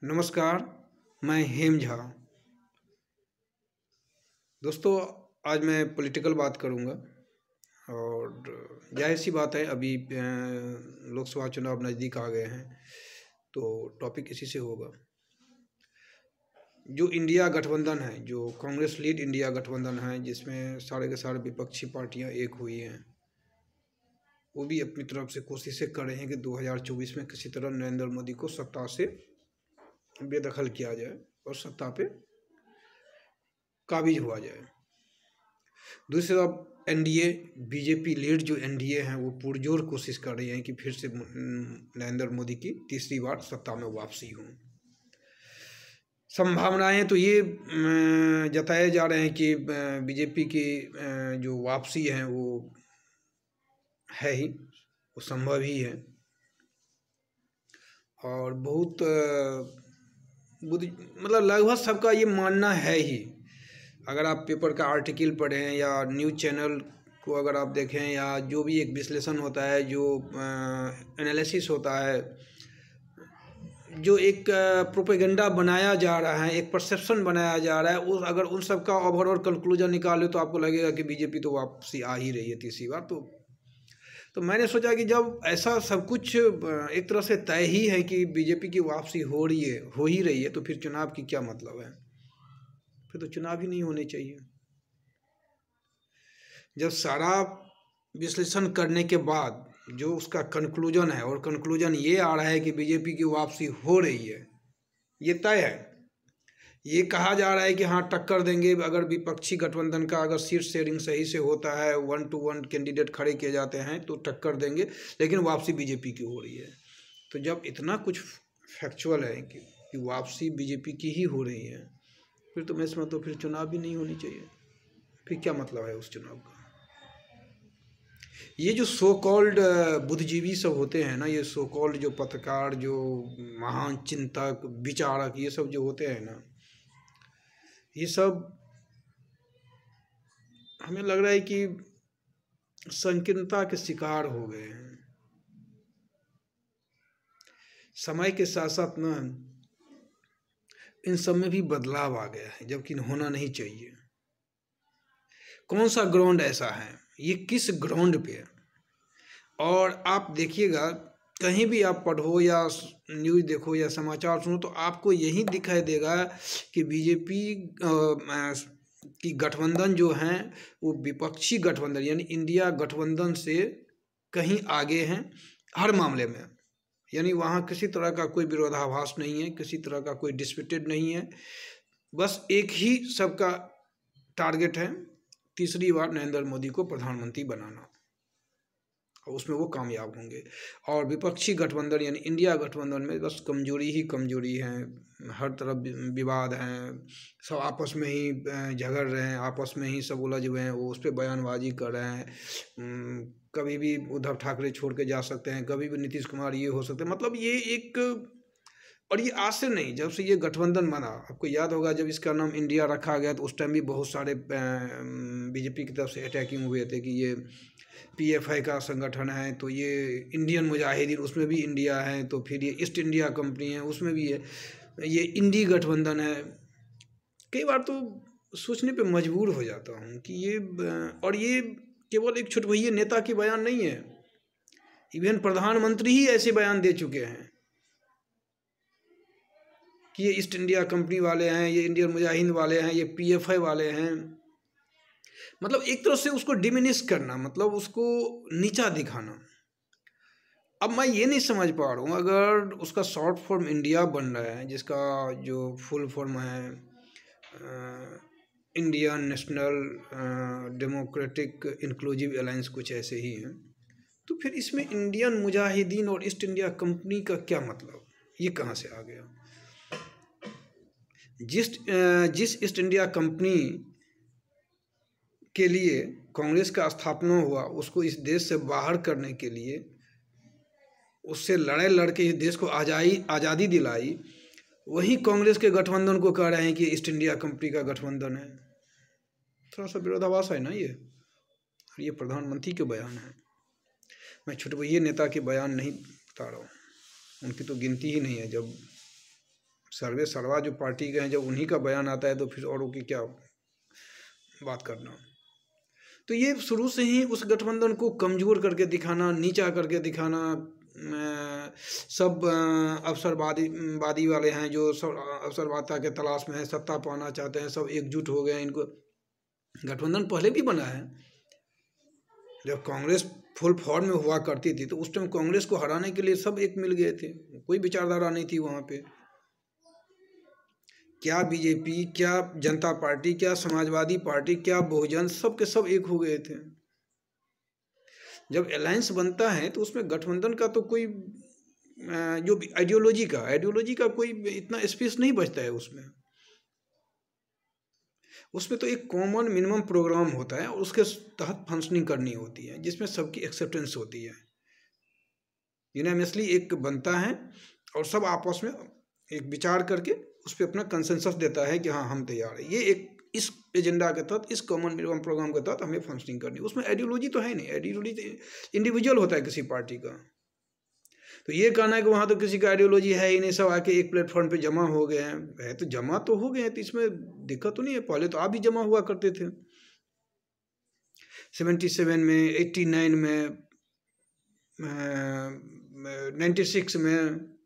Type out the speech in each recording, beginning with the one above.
नमस्कार, मैं हेम झा। दोस्तों, आज मैं पॉलिटिकल बात करूंगा और जाहिर सी बात है अभी लोकसभा चुनाव नज़दीक आ गए हैं तो टॉपिक इसी से होगा। जो इंडिया गठबंधन है, जो कांग्रेस लीड इंडिया गठबंधन है, जिसमें सारे के सारे विपक्षी पार्टियां एक हुई हैं, वो भी अपनी तरफ से कोशिशें कर रहे हैं कि 2024 में किसी तरह नरेंद्र मोदी को सत्ता से बेदखल किया जाए और सत्ता पे काबिज हुआ जाए। दूसरी तरफ एनडीए बीजेपी लीड जो एनडीए हैं वो पुरजोर कोशिश कर रही हैं कि फिर से नरेंद्र मोदी की तीसरी बार सत्ता में वापसी हो। संभावनाएं तो ये जताए जा रहे हैं कि बीजेपी की जो वापसी है वो है ही, वो संभव ही है और बहुत मतलब लगभग सबका ये मानना है ही। अगर आप पेपर का आर्टिकल पढ़ें या न्यूज़ चैनल को अगर आप देखें या जो भी एक विश्लेषण होता है, जो एनालिसिस होता है, जो एक प्रोपेगेंडा बनाया जा रहा है, एक परसेप्शन बनाया जा रहा है, उस अगर उन सब का ओवरऑल कंक्लूजन निकाले तो आपको लगेगा कि बीजेपी तो वापसी आ ही रही है तीसरी बार। तो मैंने सोचा कि जब ऐसा सब कुछ एक तरह से तय ही है कि बीजेपी की वापसी हो ही रही है, तो फिर चुनाव की क्या मतलब है? फिर तो चुनाव ही नहीं होने चाहिए। जब सारा विश्लेषण करने के बाद जो उसका कंक्लूजन है, और कंक्लूजन ये आ रहा है कि बीजेपी की वापसी हो रही है, ये तय है। ये कहा जा रहा है कि हाँ टक्कर देंगे, अगर विपक्षी गठबंधन का अगर सीट शेयरिंग सही से होता है, 1-to-1 कैंडिडेट खड़े किए जाते हैं तो टक्कर देंगे, लेकिन वापसी बीजेपी की हो रही है। तो जब इतना कुछ फैक्चुअल है कि वापसी बीजेपी की ही हो रही है, फिर तो मैं इसमें तो फिर चुनाव भी नहीं होनी चाहिए। फिर क्या मतलब है उस चुनाव का? ये जो सो कॉल्ड बुद्धिजीवी सब होते हैं ना, ये सो कॉल्ड जो पत्रकार, जो महान चिंतक, विचारक, ये सब जो होते हैं ना, ये सब हमें लग रहा है कि संकीर्णता के शिकार हो गए हैं। समय के साथ साथ ना इन सब में भी बदलाव आ गया है, जबकि होना नहीं चाहिए। कौन सा ग्राउंड ऐसा है, ये किस ग्राउंड पे? और आप देखिएगा, कहीं भी आप पढ़ो या न्यूज़ देखो या समाचार सुनो, तो आपको यही दिखाई देगा कि बीजेपी की गठबंधन जो हैं वो विपक्षी गठबंधन यानी इंडिया गठबंधन से कहीं आगे हैं हर मामले में। यानी वहाँ किसी तरह का कोई विरोधाभास नहीं है, किसी तरह का कोई डिस्प्यूटेड नहीं है। बस एक ही सबका टारगेट है, तीसरी बार नरेंद्र मोदी को प्रधानमंत्री बनाना, और उसमें वो कामयाब होंगे। और विपक्षी गठबंधन यानी इंडिया गठबंधन में बस कमजोरी ही कमजोरी है, हर तरफ विवाद हैं, सब आपस में ही झगड़ रहे हैं, आपस में ही सब उलझ हुए हैं, वो उस पर बयानबाजी कर रहे हैं। कभी भी उद्धव ठाकरे छोड़ के जा सकते हैं, कभी भी नीतीश कुमार ये हो सकते हैं। मतलब ये एक, और ये आज से नहीं, जब से ये गठबंधन बना, आपको याद होगा जब इसका नाम इंडिया रखा गया तो उस टाइम भी बहुत सारे बीजेपी की तरफ से अटैकिंग हुए थे कि ये पीएफआई का संगठन है, तो ये इंडियन मुजाहिदीन, उसमें भी इंडिया है, तो फिर ये ईस्ट इंडिया कंपनी है, उसमें भी ये इंडी गठबंधन है। कई बार तो सोचने पे मजबूर हो जाता हूँ कि ये, और ये केवल एक छुटभइये नेता की बयान नहीं है, इवन प्रधानमंत्री ही ऐसे बयान दे चुके हैं कि ये ईस्ट इंडिया कंपनी वाले हैं, ये इंडियन मुजाहिदीन वाले हैं, ये पीएफआई वाले हैं। मतलब एक तरह से उसको डिमिनिश करना, मतलब उसको नीचा दिखाना। अब मैं ये नहीं समझ पा रहा हूँ, अगर उसका शॉर्ट फॉर्म इंडिया बन रहा है, जिसका जो फुल फॉर्म है Indian national democratic inclusive alliance, कुछ ऐसे ही हैं, तो फिर इसमें इंडियन मुजाहिदीन और ईस्ट इंडिया कंपनी का क्या मतलब? ये कहाँ से आ गया? जिस ईस्ट इंडिया कंपनी के लिए कांग्रेस का स्थापना हुआ, उसको इस देश से बाहर करने के लिए, उससे लड़ के इस देश को आज़ादी दिलाई, वही कांग्रेस के गठबंधन को कह रहे हैं कि ईस्ट इंडिया कंपनी का गठबंधन है। थोड़ा सा विरोधाभास है ना ये प्रधानमंत्री के बयान है। मैं छुटभइये नेता के बयान नहीं बता रहा हूँ, उनकी तो गिनती ही नहीं है। जब सर्वे सर्वा जो पार्टी के हैं, जब उन्हीं का बयान आता है तो फिर औरों की क्या बात करना। तो ये शुरू से ही उस गठबंधन को कमज़ोर करके दिखाना, नीचा करके दिखाना, सब अवसरवादी वाले हैं जो सब अवसरवादिता के तलाश में हैं, सत्ता पाना चाहते हैं, सब एकजुट हो गए। इनको गठबंधन पहले भी बना है, जब कांग्रेस फुल फॉर्म में हुआ करती थी तो उस टाइम कांग्रेस को हराने के लिए सब एक मिल गए थे, कोई विचारधारा नहीं थी वहाँ पे। क्या बीजेपी, क्या जनता पार्टी, क्या समाजवादी पार्टी, क्या बहुजन, सब के सब एक हो गए थे। जब अलायंस बनता है तो उसमें गठबंधन का तो कोई जो आइडियोलॉजी का कोई इतना स्पेस नहीं बचता है उसमें तो एक कॉमन मिनिमम प्रोग्राम होता है और उसके तहत फंक्शनिंग करनी होती है, जिसमें सबकी एक्सेप्टेंस होती है। यूनानिमसली एक बनता है और सब आपस में एक विचार करके उस पर अपना कंसेंसस देता है कि हाँ हम तैयार है। ये एक इस एजेंडा के तहत, इस कॉमन मिनिमम प्रोग्राम के तहत हमें फंक्शनिंग करनी है। उसमें आइडियोलॉजी तो है नहीं, आइडियोलॉजी तो इंडिविजुअल होता है किसी पार्टी का। तो ये कहना है कि वहाँ तो किसी का आइडियोलॉजी है ही नहीं, सब आके एक प्लेटफॉर्म पे जमा हो गए हैं, है तो जमा तो हो गए हैं, तो इसमें दिक्कत तो नहीं है। पहले तो आप भी जमा हुआ करते थे 77 में, 89 में, 96 में।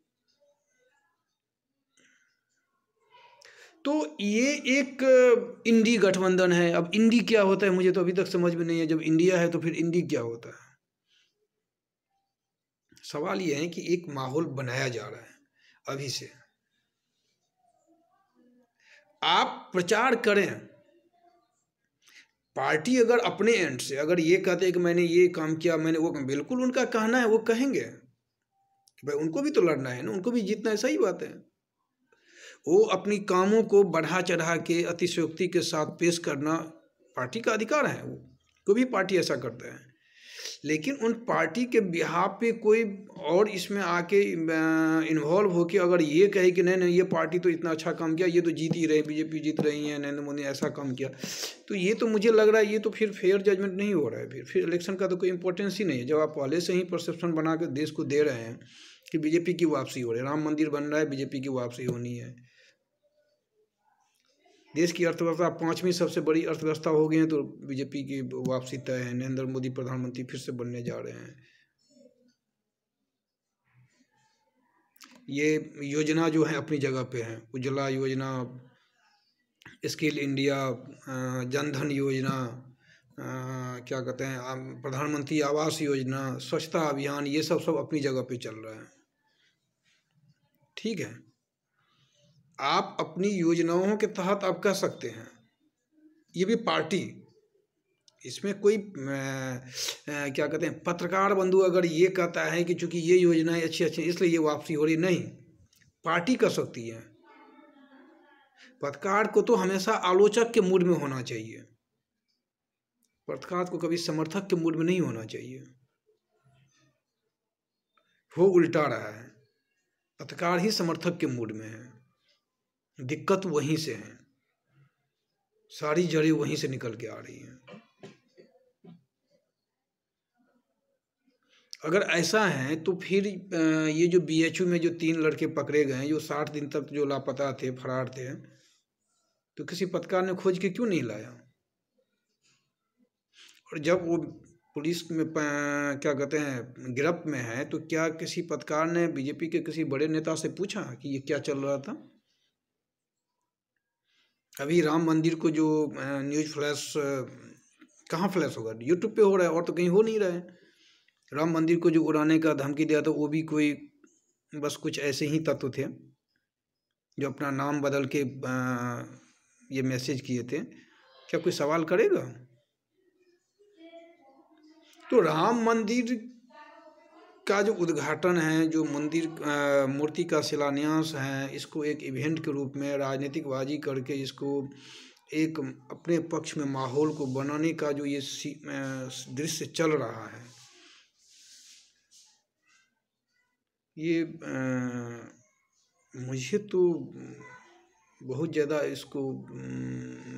तो ये एक इंडी गठबंधन है। अब इंडी क्या होता है मुझे तो अभी तक समझ में नहीं है। जब इंडिया है तो फिर इंडी क्या होता है? सवाल ये है कि एक माहौल बनाया जा रहा है अभी से। आप प्रचार करें, पार्टी अगर अपने एंड से अगर ये कहते हैं कि मैंने ये काम किया, मैंने वो काम, बिल्कुल उनका कहना है, वो कहेंगे कि भाई उनको भी तो लड़ना है ना, उनको भी जीतना है, सही बात है। वो अपनी कामों को बढ़ा चढ़ा के अतिशयोक्ति के साथ पेश करना पार्टी का अधिकार है, वो कोई भी पार्टी ऐसा करता है। लेकिन उन पार्टी के बिहाफ पे कोई और इसमें आके इन्वॉल्व होके अगर ये कहे कि नहीं ये पार्टी तो इतना अच्छा काम किया, ये तो जीत ही रहे, बीजेपी जीत रही है, नरेंद्र मोदी ऐसा काम किया, तो ये तो मुझे लग रहा है ये तो फिर फेयर जजमेंट नहीं हो रहा है। फिर इलेक्शन का तो कोई इंपॉर्टेंस ही नहीं है। जब आप पहले से ही परसेप्शन बना के देश को दे रहे हैं कि बीजेपी की वापसी हो रही है, राम मंदिर बन रहा है, बीजेपी की वापसी होनी है, देश की अर्थव्यवस्था 5वीं सबसे बड़ी अर्थव्यवस्था हो गई है, तो बीजेपी की वापसी तय है, नरेंद्र मोदी प्रधानमंत्री फिर से बनने जा रहे हैं। ये योजना जो है अपनी जगह पे है, उज्ज्वला योजना, स्किल इंडिया, जनधन योजना, क्या कहते हैं प्रधानमंत्री आवास योजना, स्वच्छता अभियान, ये सब अपनी जगह पे चल रहा है। ठीक है, आप अपनी योजनाओं के तहत आप कह सकते हैं, ये भी पार्टी, इसमें कोई क्या कहते हैं पत्रकार बंधु अगर ये कहता है कि चूंकि ये योजनाएं अच्छी इसलिए ये वापसी हो रही, नहीं, पार्टी कर सकती है। पत्रकार को तो हमेशा आलोचक के मूड में होना चाहिए, पत्रकार को कभी समर्थक के मूड में नहीं होना चाहिए। वो उल्टा रहा है, पत्रकार ही समर्थक के मूड में है। दिक्कत वहीं से है, सारी जड़ें वहीं से निकल के आ रही हैं। अगर ऐसा है तो फिर ये जो BHU में जो 3 लड़के पकड़े गए जो 60 दिन तक जो लापता थे, फरार थे, तो किसी पत्रकार ने खोज के क्यों नहीं लाया? और जब वो पुलिस में क्या कहते हैं गिरफ्त में है, तो क्या किसी पत्रकार ने बीजेपी के किसी बड़े नेता से पूछा कि ये क्या चल रहा था? अभी राम मंदिर को जो न्यूज़ फ्लैश, कहाँ फ्लैश होगा? यूट्यूब पे हो रहा है और तो कहीं हो नहीं रहा है। राम मंदिर को जो उड़ाने का धमकी दिया था, वो भी कोई बस कुछ ऐसे ही तत्व थे जो अपना नाम बदल के ये मैसेज किए थे। क्या कोई सवाल करेगा? तो राम मंदिर का जो उद्घाटन है, जो मंदिर मूर्ति का शिलान्यास है, इसको एक इवेंट के रूप में राजनीतिकबाजी करके इसको एक अपने पक्ष में माहौल को बनाने का जो ये दृश्य चल रहा है, ये मुझे तो बहुत ज़्यादा इसको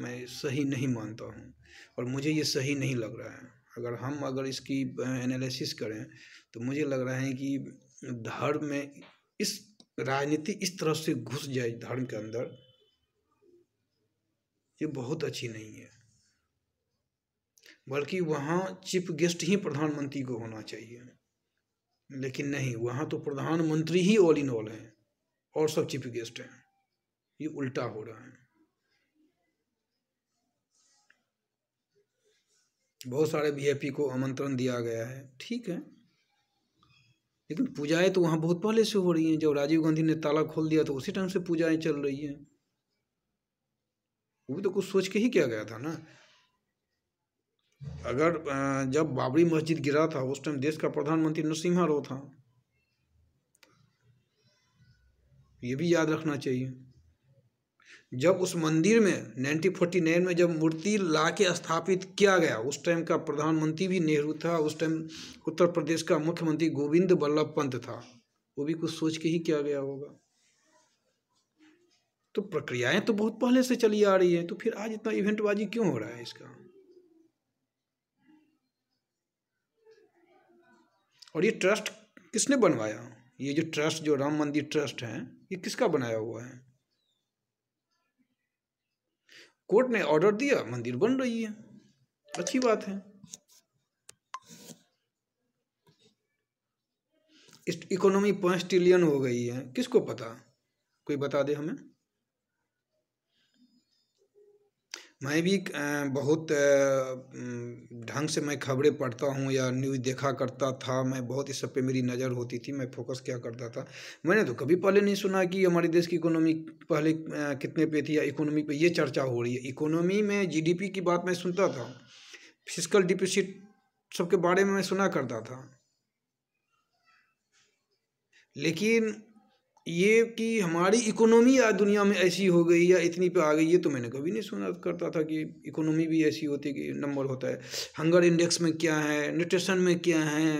मैं सही नहीं मानता हूँ और मुझे ये सही नहीं लग रहा है। अगर इसकी एनालिसिस करें तो मुझे लग रहा है कि धर्म में इस राजनीति इस तरह से घुस जाए धर्म के अंदर, ये बहुत अच्छी नहीं है। बल्कि वहाँ चीफ गेस्ट ही प्रधानमंत्री को होना चाहिए, लेकिन नहीं, वहाँ तो प्रधानमंत्री ही ऑल इन ऑल हैं और सब चीफ गेस्ट हैं। ये उल्टा हो रहा है। बहुत सारे वीआईपी को आमंत्रण दिया गया है, ठीक है, लेकिन पूजाएं तो वहाँ बहुत पहले से हो रही हैं। जब राजीव गांधी ने ताला खोल दिया तो उसी टाइम से पूजाएं चल रही हैं। वो भी तो कुछ सोच के ही किया गया था ना। अगर जब बाबरी मस्जिद गिरा था उस टाइम देश का प्रधानमंत्री नरसिम्हा राव था, ये भी याद रखना चाहिए। जब उस मंदिर में 1949 में जब मूर्ति ला के स्थापित किया गया, उस टाइम का प्रधानमंत्री भी नेहरू था। उस टाइम उत्तर प्रदेश का मुख्यमंत्री गोविंद बल्लभ पंत था। वो भी कुछ सोच के ही किया गया होगा। तो प्रक्रियाएं तो बहुत पहले से चली आ रही है, तो फिर आज इतना इवेंटबाजी क्यों हो रहा है इसका? और ये ट्रस्ट किसने बनवाया? ये जो ट्रस्ट, जो राम मंदिर ट्रस्ट है, ये किसका बनाया हुआ है? कोर्ट ने ऑर्डर दिया, मंदिर बन रही है, अच्छी बात है। इकोनॉमी 5 ट्रिलियन हो गई है, किसको पता? कोई बता दे हमें। मैं भी बहुत ढंग से मैं खबरें पढ़ता हूँ या न्यूज़ देखा करता था। मैं बहुत इस सब पे मेरी नज़र होती थी, मैं फोकस क्या करता था। मैंने तो कभी पहले नहीं सुना कि हमारे देश की इकोनॉमी पहले कितने पे थी, या इकोनॉमी पे ये चर्चा हो रही है। इकोनॉमी में जीडीपी की बात मैं सुनता था, फिस्कल डिफिसिट सबके बारे में मैं सुना करता था, लेकिन ये कि हमारी इकोनॉमी आज दुनिया में ऐसी हो गई या इतनी पे आ गई, ये तो मैंने कभी नहीं सुना करता था कि इकोनॉमी भी ऐसी होती कि नंबर होता है। हंगर इंडेक्स में क्या है, न्यूट्रिशन में क्या है,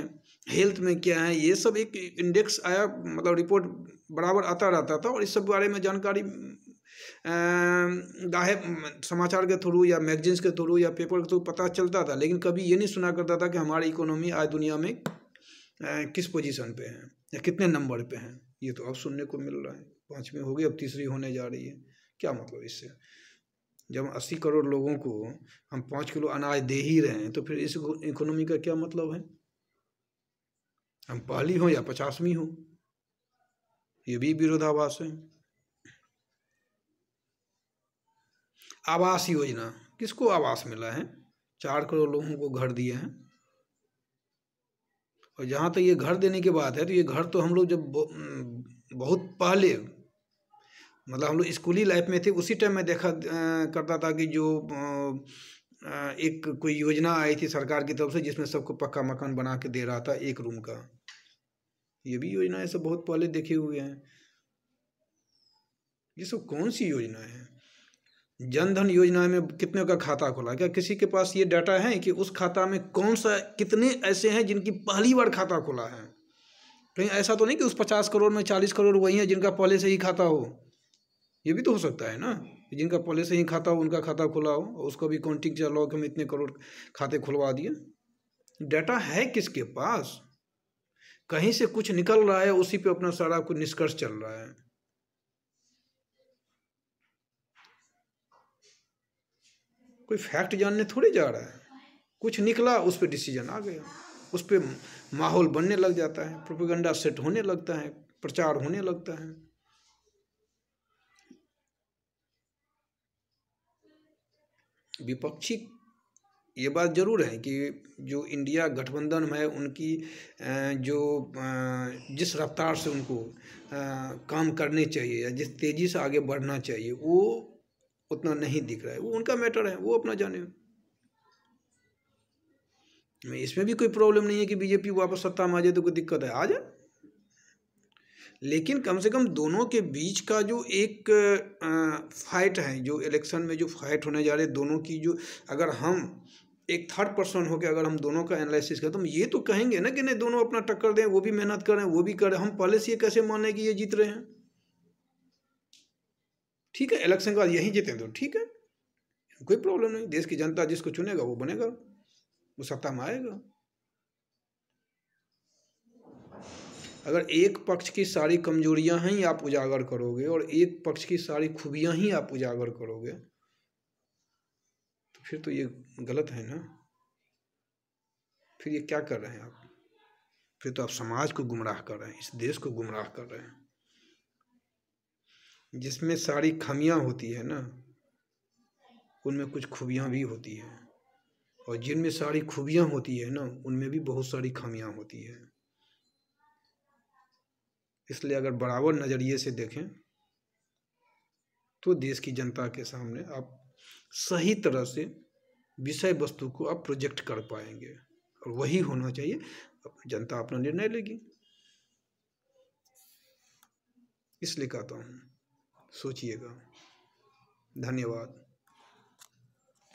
हेल्थ में क्या है, ये सब एक इंडेक्स आया, मतलब रिपोर्ट बराबर आता रहता था। और इस सब बारे में जानकारी गाहे समाचार के थ्रू या मैगजीन्स के थ्रू या पेपर के थ्रू पता चलता था, लेकिन कभी ये नहीं सुना करता था कि हमारी इकोनॉमी आज दुनिया में किस पोजीशन पे है या कितने नंबर पे हैं। ये तो अब सुनने को मिल रहा है। 5वीं हो गई, अब 3री होने जा रही है। क्या मतलब इससे? जब 80 करोड़ लोगों को हम 5 किलो अनाज दे ही रहे हैं, तो फिर इस इकोनॉमी का क्या मतलब है? हम पहली हो या 50वीं हो, ये भी विरोधाभास है। आवास योजना, किसको आवास मिला है? 4 करोड़ लोगों को घर दिए हैं। और जहाँ तक ये घर देने की बात है, तो ये घर तो हम लोग जब बहुत पहले, मतलब हम लोग स्कूली लाइफ में थे, उसी टाइम में देखा करता था कि जो एक कोई योजना आई थी सरकार की तरफ से, जिसमें सबको पक्का मकान बना के दे रहा था 1 रूम का। ये भी योजना है, सब बहुत पहले देखे हुए हैं। ये सब कौन सी योजना है? जन धन योजना में कितने का खाता खुला? क्या किसी के पास ये डाटा है कि उस खाता में कौन सा, कितने ऐसे हैं जिनकी पहली बार खाता खुला है? कहीं ऐसा तो नहीं कि उस 50 करोड़ में 40 करोड़ वही है जिनका पहले से ही खाता हो। ये भी तो हो सकता है ना, जिनका पहले से ही खाता हो, उनका खाता खुला हो, और उसको भी काउंटिंग चल रहा हो कि हम इतने करोड़ खाते खुलवा दिए। डाटा है किसके पास? कहीं से कुछ निकल रहा है, उसी पे अपना सारा कुछ निष्कर्ष चल रहा है। कोई फैक्ट जानने थोड़ी जा रहा है। कुछ निकला, उस पर डिसीजन आ गया, उस पर माहौल बनने लग जाता है, प्रोपेगेंडा सेट होने लगता है, प्रचार होने लगता है। विपक्षी ये बात जरूर है कि जो इंडिया गठबंधन में है, उनकी जो जिस रफ्तार से उनको काम करने चाहिए या जिस तेज़ी से आगे बढ़ना चाहिए, वो उतना नहीं दिख रहा है। वो उनका मैटर है, वो अपना जाने। इसमें भी कोई प्रॉब्लम नहीं है कि बीजेपी वापस सत्ता में आ जाए तो कोई दिक्कत है, आ जाए, लेकिन कम से कम दोनों के बीच का जो एक फाइट है, जो इलेक्शन में जो फाइट होने जा रहे हैं दोनों की, जो अगर हम एक थर्ड पर्सन होकर अगर हम दोनों का एनालिसिस करें, तो हम ये तो कहेंगे ना कि नहीं, दोनों अपना टक्कर दें, वो भी मेहनत करें, वो भी करें। हम पहले से ये कैसे माने कि ये जीत रहे हैं? ठीक है, इलेक्शन के बाद यही जीते तो ठीक है, कोई प्रॉब्लम नहीं। देश की जनता जिसको चुनेगा वो बनेगा, वो सत्ता में आएगा। अगर एक पक्ष की सारी कमजोरियां ही आप उजागर करोगे और एक पक्ष की सारी खूबियां ही आप उजागर करोगे तो फिर तो ये गलत है ना। फिर ये क्या कर रहे हैं आप? फिर तो आप समाज को गुमराह कर रहे हैं, इस देश को गुमराह कर रहे हैं। जिसमें सारी खामियां होती है ना, उनमें कुछ खूबियां भी होती हैं, और जिनमें सारी खूबियां होती है ना, उनमें भी बहुत सारी खामियां होती है। इसलिए अगर बराबर नज़रिए से देखें तो देश की जनता के सामने आप सही तरह से विषय वस्तु को आप प्रोजेक्ट कर पाएंगे, और वही होना चाहिए। जनता अपना निर्णय लेगी, इसलिए कहता हूँ सोचिएगा। धन्यवाद।